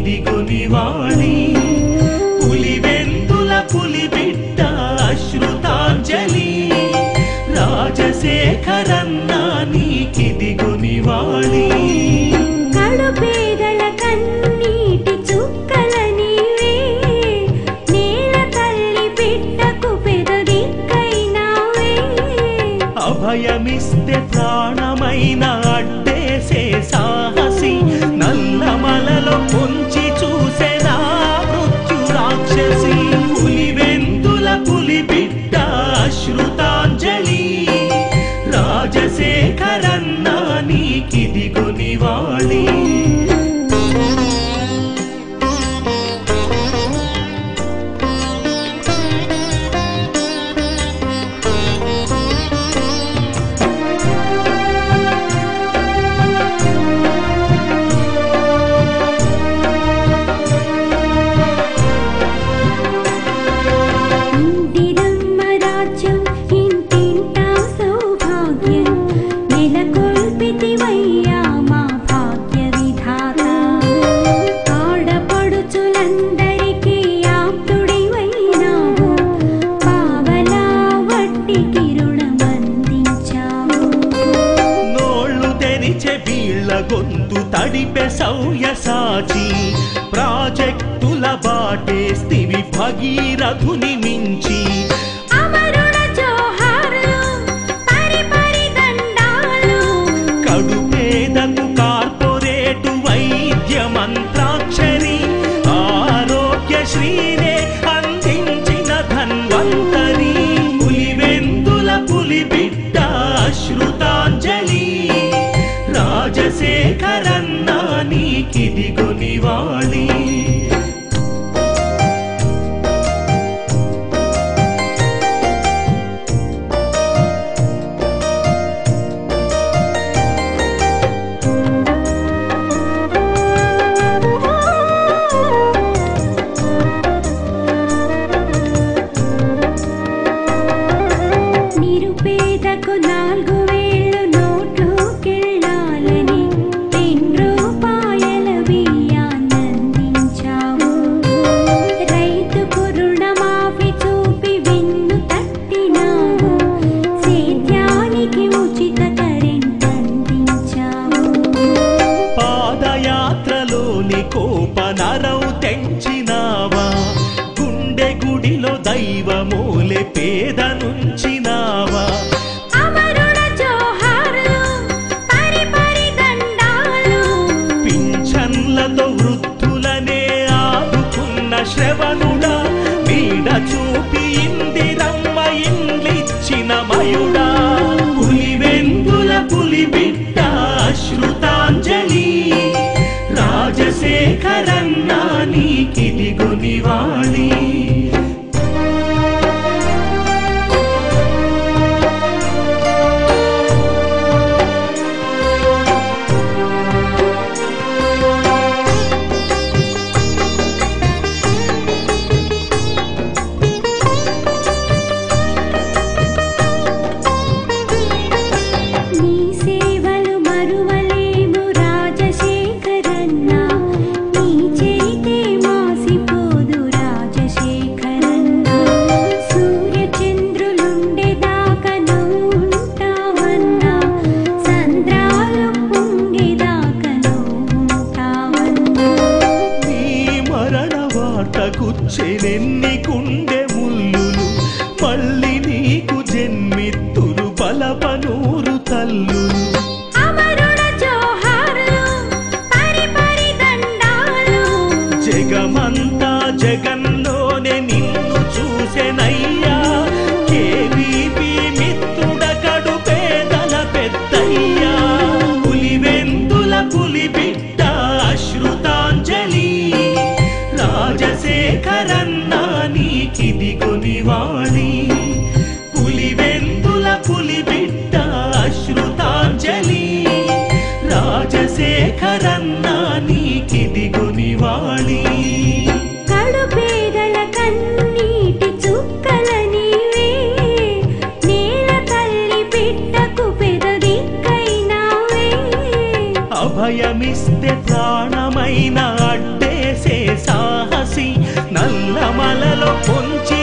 నీకిదిగో నివాళి పులివెందుల పులిబిడ్డ అశ్రుతాంజలి రాజశేఖరన్న నీకిదిగో నివాళి కడుపేదల కన్నీటి చుక్కల నీవే నేల తల్లి బిడ్డకు పెదదిక్కైనావే అభయమిస్తే ప్రాణమైన అడ్డేసే సాహసి నల్లమలలో పొంచి చూసెనా మృత్యు రాక్షసి పులివెందుల పులిబిడ్డ అశ్రుతాంజలి రాజశేఖరన్న నీకిదిగో నివాళి గొంతు తడిపె సౌయసాచి ప్రాజెక్టుల బాటేస్తివి భగీరథుని మించి అమరుల జోహార్లు పరిపరి దండాలు కడుపేదకు కార్పొరేటు వైద్య మంత్రాక్షరి ఆరోగ్యశ్రీనే అందించిన ధన్వంతరి పులివెందుల పులిబిడ్డ అశ్రుతాంజలి రాజశేఖరన్న నీకిదిగో నివాళి నిరుపేదకు 4000 నోట్లు కెళ్ళాలని 2 రూపాయల బియ్యాన్నందించావు రైతుకు రుణమాఫీ చూపి వెన్ను తట్టినావు సేద్యానికి ఉచిత కరెంట్ అందించావు పాదయాత్రలోని కోపనరవు తెంచినావా గుండె గుడిలో దైవమూలె పేద నుంచినావా అమరుల జోహార్లు పరిపరి దండాలు పింఛన్లతో వృద్ధులనే ఆదుకున్న శ్రవణుడా వీడ చూపి ఇందిరమ్మ ఇండ్లిచ్చిన మయుడా పులివెందుల పులిబిడ్డ అశ్రుతాంజలి రాజశేఖరన్న నీకిదిగో నివాళి నీ సేవలు మరువలేము రాజశేఖరన్న నీ చేతే మాసిపోదు రాజశేఖరన్న సూర్యచంద్రులుండేదాకా నువ్వు ఉంటావన్నా సంద్రాలు పొంగేదాకా నువ్వు ఉంటావన్నా నీ మరణ వార్త గుచ్చెనెన్ని గుండె ముల్లులు మళ్ళీ నీకు జన్మిత్తులు బలపనూరు తల్లులు అమరుల జోహార్లు పరిపరి దండాలు జగమంతా జగన్లోనే నిన్ను చూసెనయ్యా కేవీపీ మిత్రుడ కడు పేదల పెద్దయ్యా పులివెందుల పులిబిడ్డ అశ్రుతాంజలి రాజశేఖరన్న నీకిదిగో నివాళి పులివెందుల పులిబిడ్డ అశ్రుతాంజలి రాజశేఖరన్న నీకిదిగో నివాళి కడుపేదల కన్నీటి చుక్కల నీవే నేల తల్లి బిడ్డకు పెదదిక్కైనావే అభయమిస్తే ప్రాణమైన అడ్డేసే పొంచి